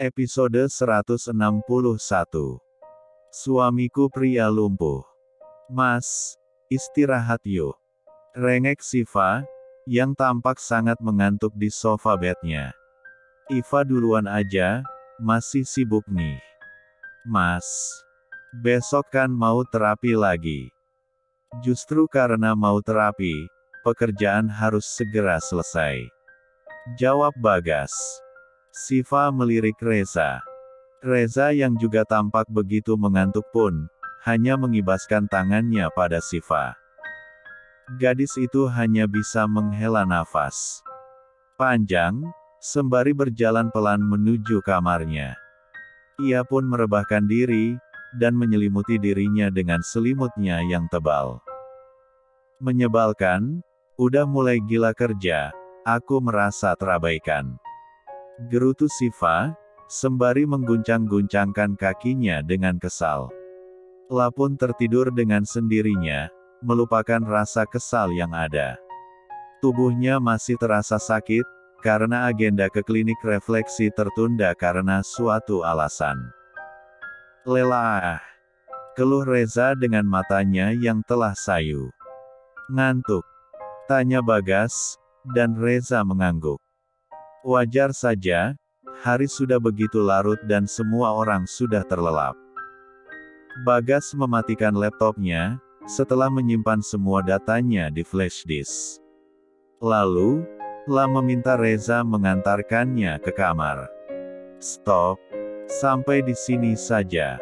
Episode 161. Suamiku pria lumpuh. Mas, istirahat yuk. Rengek Siva, yang tampak sangat mengantuk di sofa bednya. Iva duluan aja, masih sibuk nih. Mas, besok kan mau terapi lagi. Justru karena mau terapi, pekerjaan harus segera selesai. Jawab Bagas. Siva melirik Reza. Reza yang juga tampak begitu mengantuk pun, hanya mengibaskan tangannya pada Siva. Gadis itu hanya bisa menghela nafas panjang, sembari berjalan pelan menuju kamarnya. Ia pun merebahkan diri, dan menyelimuti dirinya dengan selimutnya yang tebal. Menyebalkan, udah mulai gila kerja, aku merasa terabaikan. Gerutu Siva, sembari mengguncang-guncangkan kakinya dengan kesal. La pun tertidur dengan sendirinya, melupakan rasa kesal yang ada. Tubuhnya masih terasa sakit, karena agenda ke klinik refleksi tertunda karena suatu alasan. Lelah, keluh Reza dengan matanya yang telah sayu. Ngantuk? Tanya Bagas, dan Reza mengangguk. Wajar saja, hari sudah begitu larut dan semua orang sudah terlelap. Bagas mematikan laptopnya, setelah menyimpan semua datanya di flash disk. Lalu, La meminta Reza mengantarkannya ke kamar. Stop. Sampai di sini saja.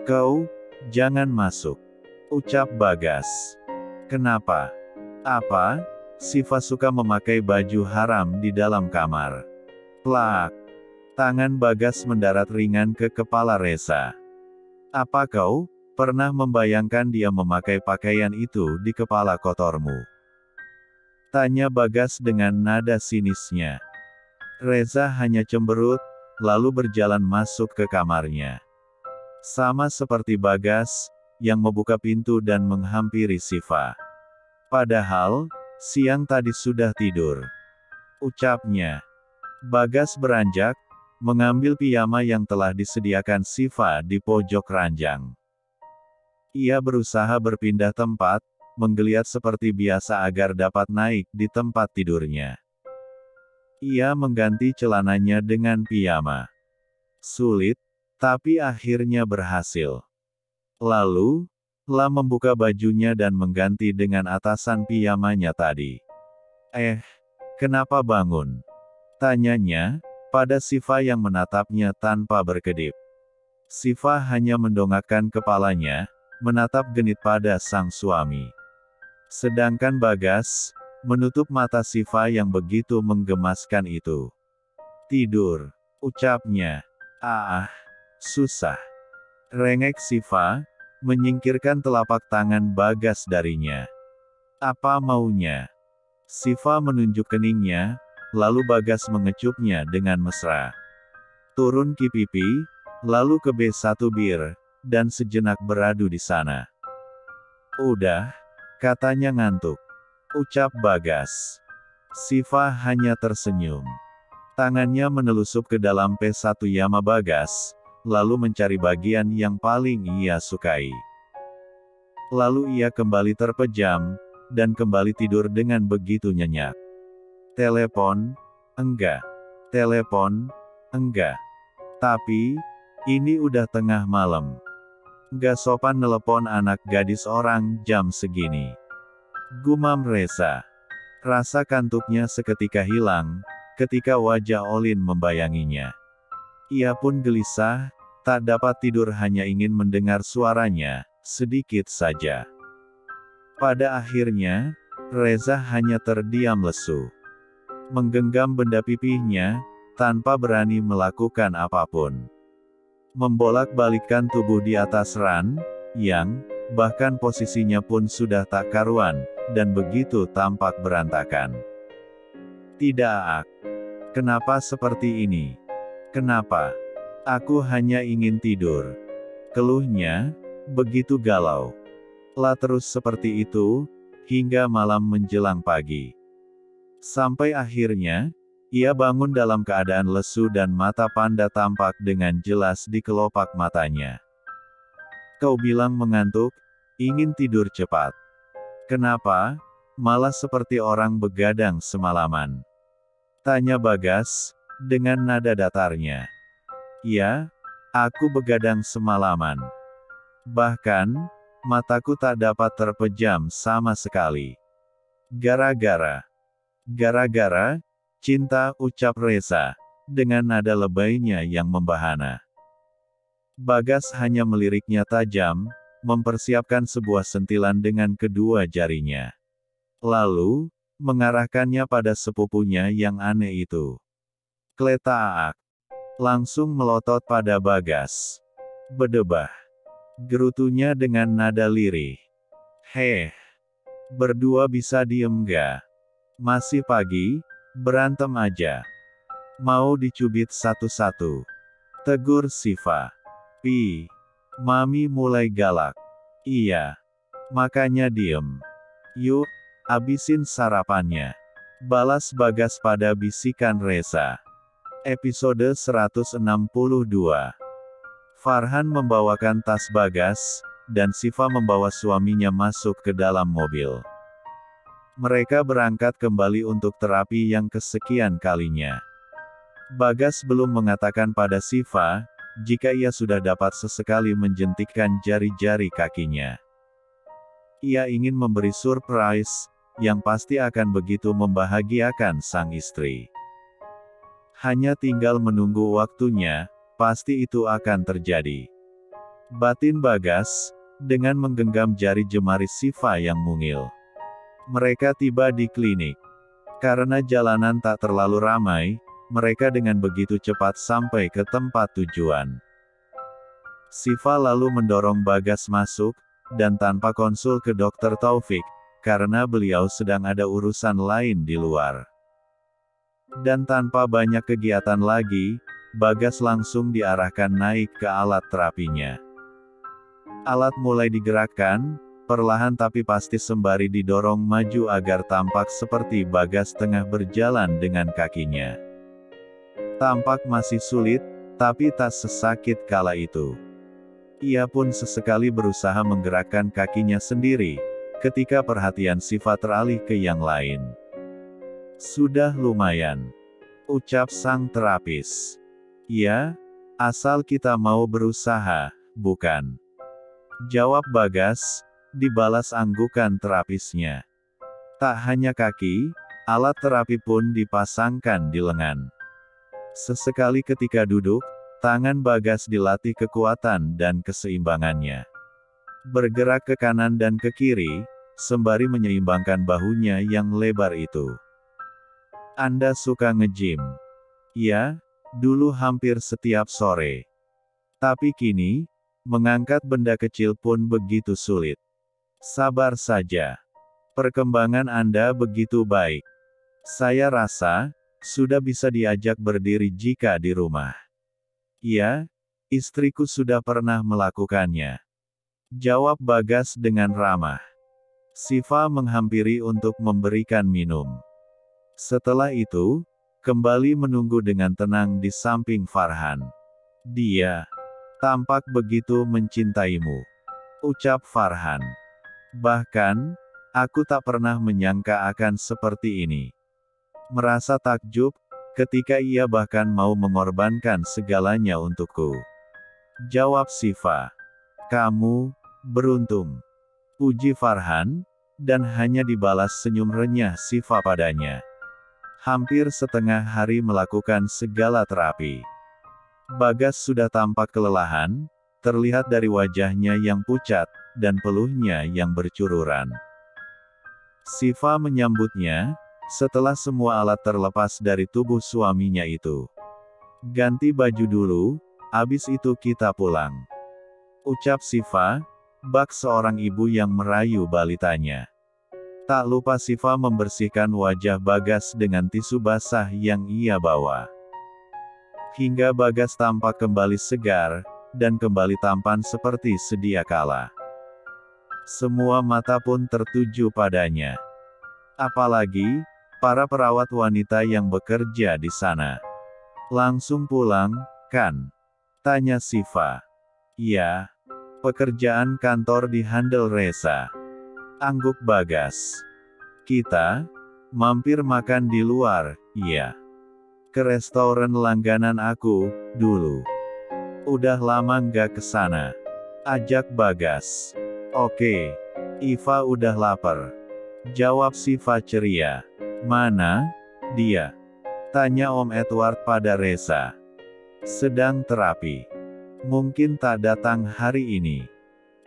Kau, jangan masuk. Ucap Bagas. Kenapa? Apa? Siva suka memakai baju haram di dalam kamar. Plak. Tangan Bagas mendarat ringan ke kepala Reza. Apa kau pernah membayangkan dia memakai pakaian itu di kepala kotormu? Tanya Bagas dengan nada sinisnya. Reza hanya cemberut, lalu berjalan masuk ke kamarnya. Sama seperti Bagas, yang membuka pintu dan menghampiri Siva. Padahal, siang tadi sudah tidur. Ucapnya. Bagas beranjak, mengambil piyama yang telah disediakan Siva di pojok ranjang. Ia berusaha berpindah tempat, menggeliat seperti biasa agar dapat naik di tempat tidurnya. Ia mengganti celananya dengan piyama. Sulit, tapi akhirnya berhasil. Lalu, La membuka bajunya dan mengganti dengan atasan piyamanya tadi. Kenapa bangun? Tanyanya, pada Siva yang menatapnya tanpa berkedip. Siva hanya mendongakkan kepalanya, menatap genit pada sang suami. Sedangkan Bagas, menutup mata Siva yang begitu menggemaskan itu. Tidur, ucapnya. Susah. Rengek Siva, menyingkirkan telapak tangan Bagas darinya. Apa maunya? Siva menunjuk keningnya, lalu Bagas mengecupnya dengan mesra. Turun ke pipi, lalu ke B1 bir, dan sejenak beradu di sana. Udah, katanya ngantuk. Ucap Bagas. Siva hanya tersenyum. Tangannya menelusup ke dalam P1 yama Bagas, lalu mencari bagian yang paling ia sukai. Lalu ia kembali terpejam, dan kembali tidur dengan begitu nyenyak. Telepon? Enggak. Telepon? Enggak. Tapi, ini udah tengah malam. Gak sopan nelepon anak gadis orang jam segini. Gumam Reza. Rasa kantuknya seketika hilang, ketika wajah Olin membayanginya. Ia pun gelisah, tak dapat tidur hanya ingin mendengar suaranya, sedikit saja. Pada akhirnya, Reza hanya terdiam lesu. Menggenggam benda pipihnya, tanpa berani melakukan apapun. Membolak-balikkan tubuh di atas ran, yang, bahkan posisinya pun sudah tak karuan, dan begitu tampak berantakan. Tidak. Kenapa seperti ini? Kenapa? Aku hanya ingin tidur. Keluhnya, begitu galau. La terus seperti itu, hingga malam menjelang pagi. Sampai akhirnya, Ia bangun dalam keadaan lesu dan mata panda tampak dengan jelas di kelopak matanya. Kau bilang mengantuk, ingin tidur cepat. Kenapa? Malah seperti orang begadang semalaman. Tanya Bagas, dengan nada datarnya. Ya, aku begadang semalaman. Bahkan, mataku tak dapat terpejam sama sekali. Gara-gara cinta, ucap Reza, dengan nada lebaynya yang membahana. Bagas hanya meliriknya tajam, mempersiapkan sebuah sentilan dengan kedua jarinya. Lalu, mengarahkannya pada sepupunya yang aneh itu. Kleta Aak langsung melotot pada Bagas. Bedebah, gerutunya dengan nada lirih. Heh, berdua bisa diem gak? Masih pagi, berantem aja. Mau dicubit satu-satu? Tegur Siva. Pi, Mami mulai galak. Iya, makanya diem. Yuk, abisin sarapannya. Balas Bagas pada bisikan Reza. Episode 162. Farhan membawakan tas Bagas, dan Siva membawa suaminya masuk ke dalam mobil. Mereka berangkat kembali untuk terapi yang kesekian kalinya. Bagas belum mengatakan pada Siva, jika ia sudah dapat sesekali menjentikkan jari-jari kakinya. Ia ingin memberi surprise, yang pasti akan begitu membahagiakan sang istri. Hanya tinggal menunggu waktunya, pasti itu akan terjadi. Batin Bagas, dengan menggenggam jari jemari Siva yang mungil. Mereka tiba di klinik. Karena jalanan tak terlalu ramai, mereka dengan begitu cepat sampai ke tempat tujuan. Siva lalu mendorong Bagas masuk, dan tanpa konsul ke Dokter Taufik, karena beliau sedang ada urusan lain di luar. Dan tanpa banyak kegiatan lagi, Bagas langsung diarahkan naik ke alat terapinya. Alat mulai digerakkan, perlahan tapi pasti sembari didorong maju agar tampak seperti Bagas tengah berjalan dengan kakinya. Tampak masih sulit, tapi tak sesakit kala itu. Ia pun sesekali berusaha menggerakkan kakinya sendiri, ketika perhatian Siva teralih ke yang lain. Sudah lumayan, ucap sang terapis. Ya, asal kita mau berusaha, bukan? Jawab Bagas, dibalas anggukan terapisnya. Tak hanya kaki, alat terapi pun dipasangkan di lengan. Sesekali ketika duduk, tangan Bagas dilatih kekuatan dan keseimbangannya. Bergerak ke kanan dan ke kiri, sembari menyeimbangkan bahunya yang lebar itu. Anda suka nge-gym? Ya, dulu hampir setiap sore. Tapi kini, mengangkat benda kecil pun begitu sulit. Sabar saja. Perkembangan Anda begitu baik. Saya rasa, sudah bisa diajak berdiri jika di rumah. Iya, istriku sudah pernah melakukannya. Jawab Bagas dengan ramah. Siva menghampiri untuk memberikan minum. Setelah itu, kembali menunggu dengan tenang di samping Farhan. Dia tampak begitu mencintaimu, ucap Farhan. Bahkan, aku tak pernah menyangka akan seperti ini. Merasa takjub, ketika ia bahkan mau mengorbankan segalanya untukku. Jawab Siva. Kamu beruntung, puji Farhan, dan hanya dibalas senyum renyah Siva padanya. Hampir setengah hari melakukan segala terapi. Bagas sudah tampak kelelahan, terlihat dari wajahnya yang pucat, dan peluhnya yang bercururan. Siva menyambutnya, setelah semua alat terlepas dari tubuh suaminya itu. Ganti baju dulu, abis itu kita pulang. Ucap Siva, bak seorang ibu yang merayu balitanya. Tak lupa Siva membersihkan wajah Bagas dengan tisu basah yang ia bawa. Hingga Bagas tampak kembali segar, dan kembali tampan seperti sedia kala. Semua mata pun tertuju padanya. Apalagi, para perawat wanita yang bekerja di sana. Langsung pulang, kan? Tanya Siva. Ya, pekerjaan kantor dihandle Reza. Angguk Bagas. Kita mampir makan di luar, iya. Ke restoran langganan aku, dulu. Udah lama nggak kesana. Ajak Bagas. Oke. Iva udah lapar. Jawab Siva ceria. Mana dia? Tanya Om Edward pada Reza. Sedang terapi. Mungkin tak datang hari ini.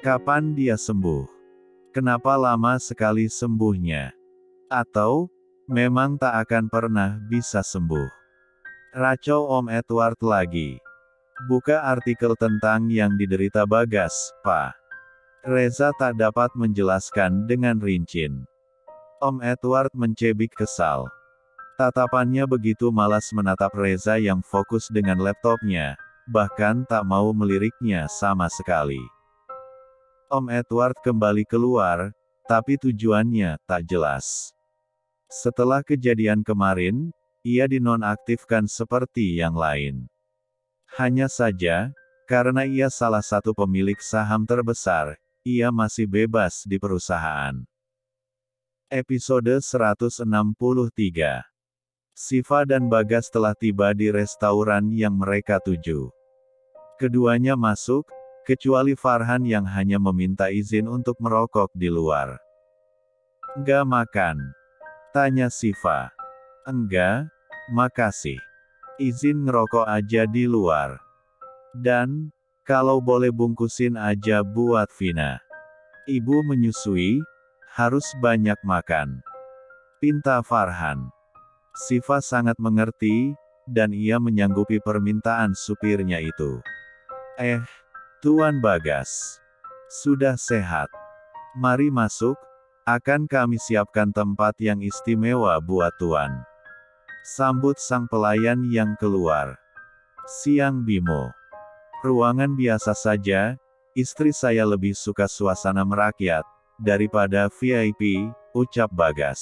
Kapan dia sembuh? Kenapa lama sekali sembuhnya? Atau, memang tak akan pernah bisa sembuh? Racau Om Edward lagi. Buka artikel tentang yang diderita Bagas, Pak. Reza tak dapat menjelaskan dengan rinci. Om Edward mencebik kesal. Tatapannya begitu malas menatap Reza yang fokus dengan laptopnya, bahkan tak mau meliriknya sama sekali. Om Edward kembali keluar, tapi tujuannya tak jelas. Setelah kejadian kemarin, ia dinonaktifkan seperti yang lain. Hanya saja, karena ia salah satu pemilik saham terbesar, ia masih bebas di perusahaan. Episode 163. Siva dan Bagas telah tiba di restoran yang mereka tuju. Keduanya masuk, kecuali Farhan yang hanya meminta izin untuk merokok di luar. "Nggak makan?" tanya Siva. "Enggak, makasih. Izin ngerokok aja di luar. Dan, kalau boleh bungkusin aja buat Vina. Ibu menyusui, harus banyak makan," pinta Farhan. Siva sangat mengerti, dan ia menyanggupi permintaan supirnya itu. Tuan Bagas. Sudah sehat. Mari masuk, akan kami siapkan tempat yang istimewa buat Tuan. Sambut sang pelayan yang keluar. Siang Bimo. Ruangan biasa saja, istri saya lebih suka suasana merakyat, daripada VIP, ucap Bagas.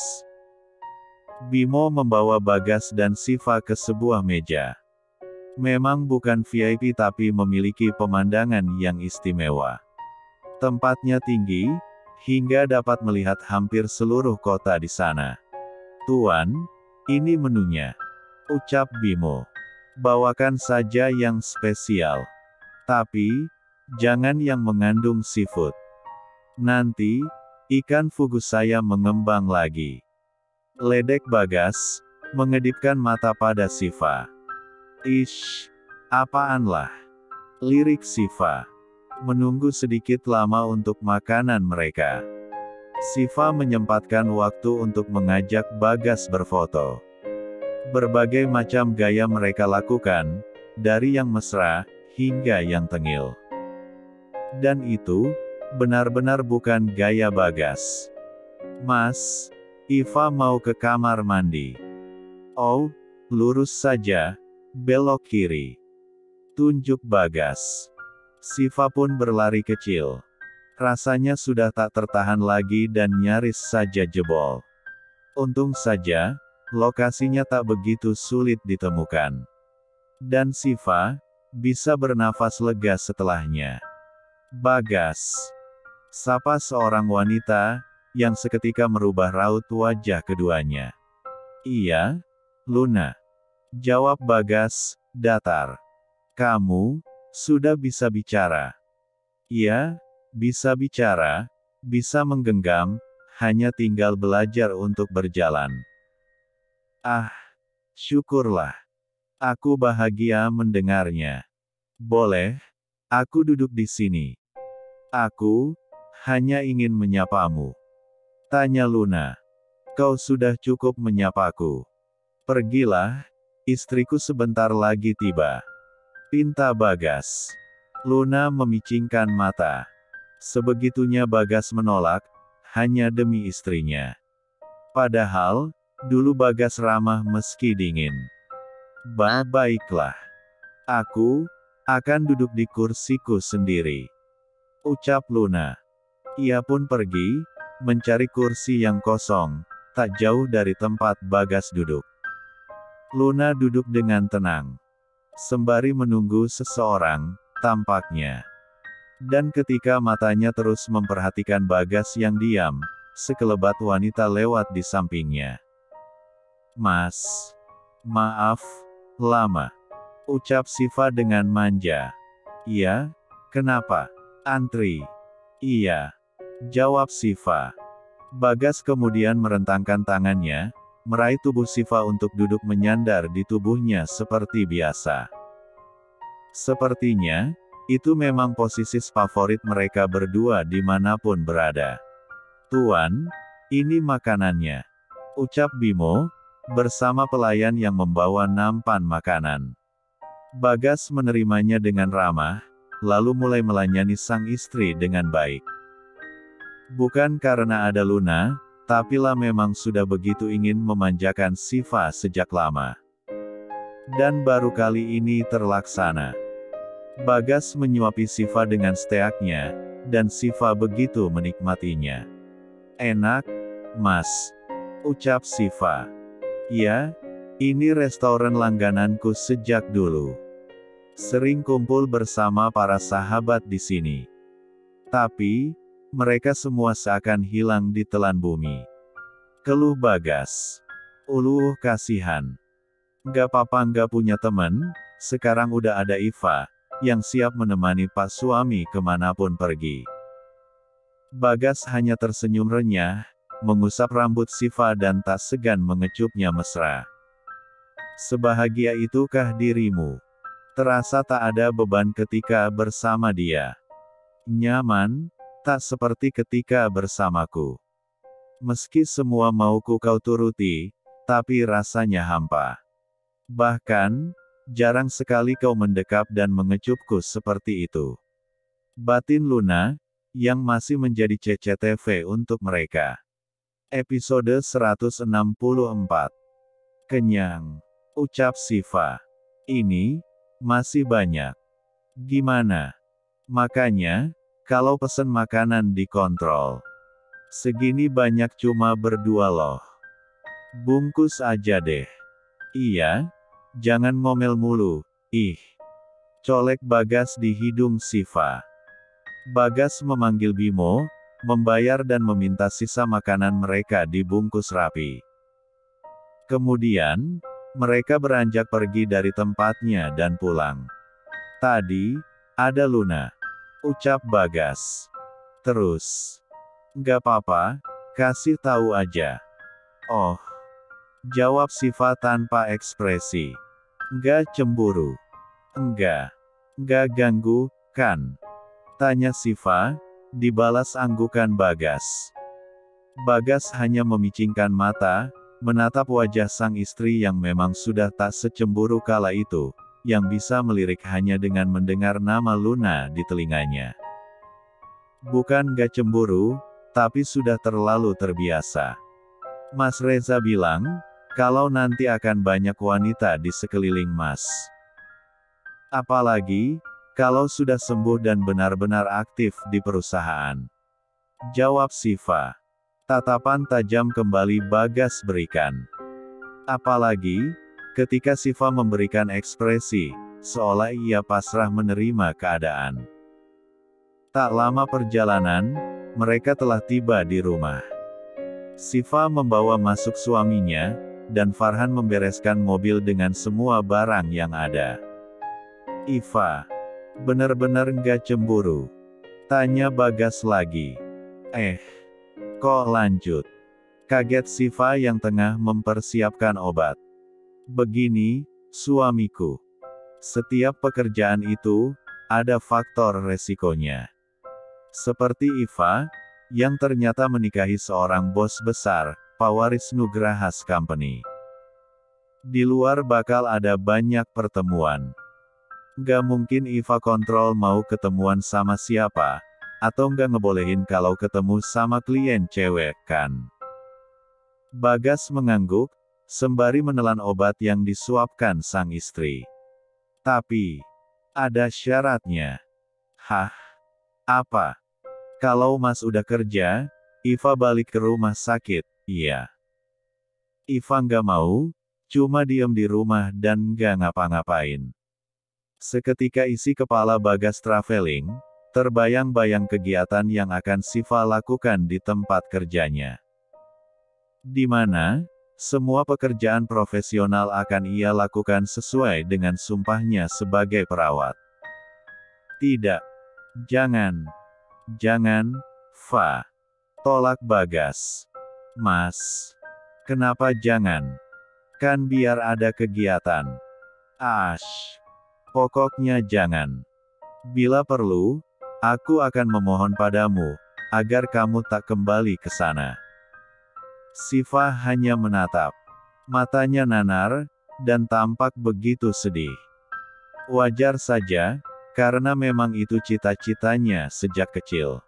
Bimo membawa Bagas dan Siva ke sebuah meja. Memang bukan VIP tapi memiliki pemandangan yang istimewa. Tempatnya tinggi, hingga dapat melihat hampir seluruh kota di sana. "Tuan, ini menunya," ucap Bimo. "Bawakan saja yang spesial. Tapi, jangan yang mengandung seafood. Nanti, ikan fugu saya mengembang lagi," ledek Bagas, mengedipkan mata pada Siva. "Ish, apaan lah?" lirik Siva. Menunggu sedikit lama untuk makanan mereka. Siva menyempatkan waktu untuk mengajak Bagas berfoto. Berbagai macam gaya mereka lakukan, dari yang mesra, hingga yang tengil. Dan itu, benar-benar bukan gaya Bagas. "Mas, Iva mau ke kamar mandi." "Oh, lurus saja, belok kiri," tunjuk Bagas. Siva pun berlari kecil. Rasanya sudah tak tertahan lagi dan nyaris saja jebol. Untung saja, lokasinya tak begitu sulit ditemukan. Dan Siva bisa bernafas lega setelahnya. "Bagas," sapa seorang wanita, yang seketika merubah raut wajah keduanya. "Iya, Luna," jawab Bagas, datar. "Kamu sudah bisa bicara?" "Iya, bisa bicara, bisa menggenggam, hanya tinggal belajar untuk berjalan." "Ah, syukurlah. Aku bahagia mendengarnya. Boleh, aku duduk di sini?" "Aku hanya ingin menyapamu," tanya Luna. "Kau sudah cukup menyapaku. Pergilah, istriku sebentar lagi tiba," pinta Bagas. Luna memicingkan mata. Sebegitunya Bagas menolak, hanya demi istrinya. Padahal, dulu Bagas ramah meski dingin. Baiklah. Aku akan duduk di kursiku sendiri," ucap Luna. Ia pun pergi, mencari kursi yang kosong, tak jauh dari tempat Bagas duduk. Luna duduk dengan tenang, sembari menunggu seseorang, tampaknya. Dan ketika matanya terus memperhatikan Bagas yang diam, sekelebat wanita lewat di sampingnya. "Mas, maaf, lama," ucap Siva dengan manja. "Iya, kenapa? Antri?" "Iya," jawab Siva. Bagas kemudian merentangkan tangannya, meraih tubuh Siva untuk duduk menyandar di tubuhnya seperti biasa. Sepertinya, itu memang posisi favorit mereka berdua dimanapun berada. "Tuan, ini makanannya," ucap Bimo, bersama pelayan yang membawa nampan makanan. Bagas menerimanya dengan ramah, lalu mulai melayani sang istri dengan baik. Bukan karena ada Luna, tapilah memang sudah begitu ingin memanjakan Siva sejak lama. Dan baru kali ini terlaksana. Bagas menyuapi Siva dengan steaknya, dan Siva begitu menikmatinya. "Enak, Mas," ucap Siva. "Ya, ini restoran langgananku sejak dulu. Sering kumpul bersama para sahabat di sini. Tapi, mereka semua seakan hilang di telan bumi," keluh Bagas. "Uluh kasihan. Gak papa gak punya temen, sekarang udah ada Iva, yang siap menemani pak suami kemanapun pergi." Bagas hanya tersenyum renyah, mengusap rambut Siva dan tak segan mengecupnya mesra. "Sebahagia itukah dirimu? Terasa tak ada beban ketika bersama dia? Nyaman, tak seperti ketika bersamaku. Meski semua mauku kau turuti, tapi rasanya hampa. Bahkan, jarang sekali kau mendekap dan mengecupku seperti itu." Batin Luna, yang masih menjadi CCTV untuk mereka. Episode 164. "Kenyang," ucap Siva. "Ini, masih banyak. Gimana? Makanya, kalau pesen makanan dikontrol. Segini banyak cuma berdua loh. Bungkus aja deh." "Iya, jangan ngomel mulu, ih," colek Bagas di hidung Siva. Bagas memanggil Bimo, membayar dan meminta sisa makanan mereka dibungkus rapi. Kemudian, mereka beranjak pergi dari tempatnya dan pulang. "Tadi, ada Luna," ucap Bagas. Terus, "Gak papa, kasih tahu aja." "Oh," jawab Siva tanpa ekspresi. "Gak cemburu? Enggak. Gak ganggu, kan?" tanya Siva, dibalas anggukan Bagas. Bagas hanya memicingkan mata, menatap wajah sang istri yang memang sudah tak secemburu kala itu, yang bisa melirik hanya dengan mendengar nama Luna di telinganya. Bukan gak cemburu, tapi sudah terlalu terbiasa. Mas Reza bilang, kalau nanti akan banyak wanita di sekeliling Mas. Apalagi, kalau sudah sembuh dan benar-benar aktif di perusahaan. Jawab Siva. Tatapan tajam kembali Bagas berikan. Apalagi, ketika Siva memberikan ekspresi, seolah ia pasrah menerima keadaan. Tak lama perjalanan, mereka telah tiba di rumah. Siva membawa masuk suaminya, dan Farhan membereskan mobil dengan semua barang yang ada. "Iva, bener-bener nggak cemburu?" tanya Bagas lagi. Kok lanjut?" kaget Siva yang tengah mempersiapkan obat. "Begini, suamiku. Setiap pekerjaan itu, ada faktor resikonya. Seperti Iva, yang ternyata menikahi seorang bos besar, pewaris Nugrahas Company. Di luar bakal ada banyak pertemuan. Gak mungkin Iva kontrol mau ketemuan sama siapa, atau nggak ngebolehin kalau ketemu sama klien cewek, kan?" Bagas mengangguk, sembari menelan obat yang disuapkan sang istri. "Tapi, ada syaratnya." "Hah? Apa?" "Kalau Mas udah kerja, Iva balik ke rumah sakit, iya. Iva nggak mau, cuma diem di rumah dan nggak ngapa-ngapain. Seketika isi kepala Bagas traveling, terbayang-bayang kegiatan yang akan Siva lakukan di tempat kerjanya. Di mana, semua pekerjaan profesional akan ia lakukan sesuai dengan sumpahnya sebagai perawat. Tidak. Jangan. Jangan, Fa. Tolak Bagas. Mas. Kenapa jangan? Kan biar ada kegiatan. Ash. Pokoknya jangan. Bila perlu, aku akan memohon padamu, agar kamu tak kembali ke sana. Siva hanya menatap. Matanya nanar, dan tampak begitu sedih. Wajar saja, karena memang itu cita-citanya sejak kecil.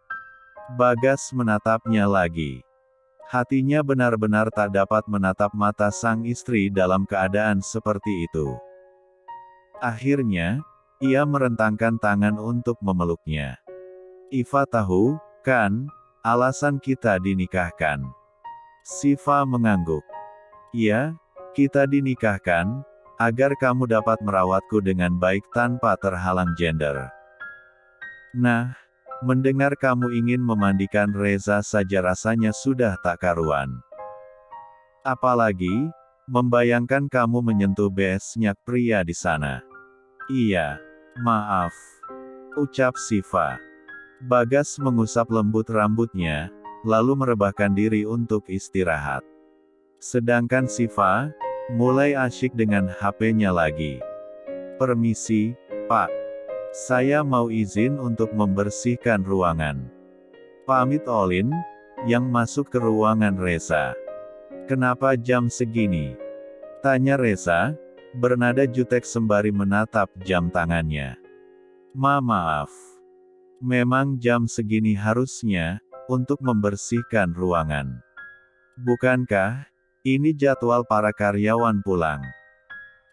Bagas menatapnya lagi. Hatinya benar-benar tak dapat menatap mata sang istri dalam keadaan seperti itu. Akhirnya, ia merentangkan tangan untuk memeluknya. Iva tahu, kan, alasan kita dinikahkan. Siva mengangguk. Ya, kita dinikahkan, agar kamu dapat merawatku dengan baik tanpa terhalang gender. Nah, mendengar kamu ingin memandikan Reza saja rasanya sudah tak karuan. Apalagi, membayangkan kamu menyentuh besnyak pria di sana. Iya, maaf, ucap Siva. Bagas mengusap lembut rambutnya, lalu merebahkan diri untuk istirahat. Sedangkan Siva, mulai asyik dengan HP-nya lagi. Permisi, Pak. Saya mau izin untuk membersihkan ruangan. Pamit Olin, yang masuk ke ruangan Reza. Kenapa jam segini? Tanya Reza, bernada jutek sembari menatap jam tangannya. Maaf. Memang jam segini harusnya, untuk membersihkan ruangan. Bukankah, ini jadwal para karyawan pulang?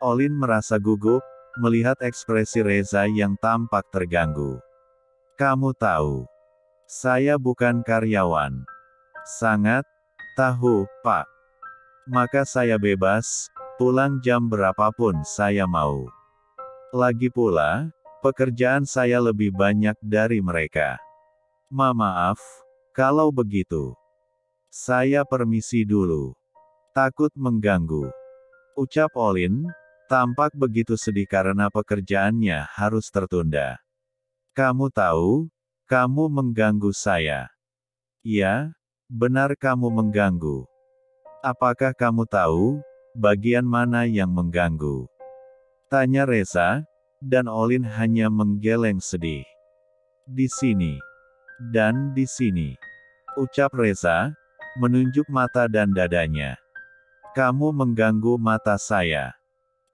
Olin merasa gugup, melihat ekspresi Reza yang tampak terganggu. Kamu tahu, saya bukan karyawan. Sangat, tahu, Pak. Maka saya bebas, pulang jam berapapun saya mau. Lagi pula, pekerjaan saya lebih banyak dari mereka. Maaf, kalau begitu. Saya permisi dulu. Takut mengganggu. Ucap Olin, tampak begitu sedih karena pekerjaannya harus tertunda. Kamu tahu, kamu mengganggu saya. Ya, benar kamu mengganggu. Apakah kamu tahu, bagian mana yang mengganggu? Tanya Reza, dan Olin hanya menggeleng sedih. Di sini. Dan di sini. Ucap Reza, menunjuk mata dan dadanya. Kamu mengganggu mata saya.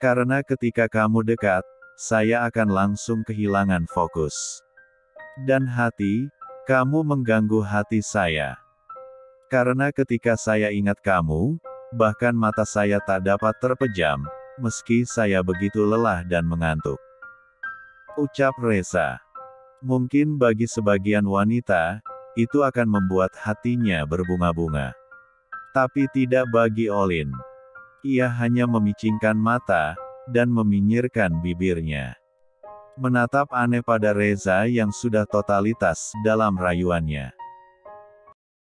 Karena ketika kamu dekat, saya akan langsung kehilangan fokus. Dan hati, kamu mengganggu hati saya. Karena ketika saya ingat kamu, bahkan mata saya tak dapat terpejam, meski saya begitu lelah dan mengantuk. Ucap Reza. Mungkin bagi sebagian wanita, itu akan membuat hatinya berbunga-bunga. Tapi tidak bagi Olin. Ia hanya memicingkan mata, dan meminggirkan bibirnya. Menatap aneh pada Reza yang sudah totalitas dalam rayuannya.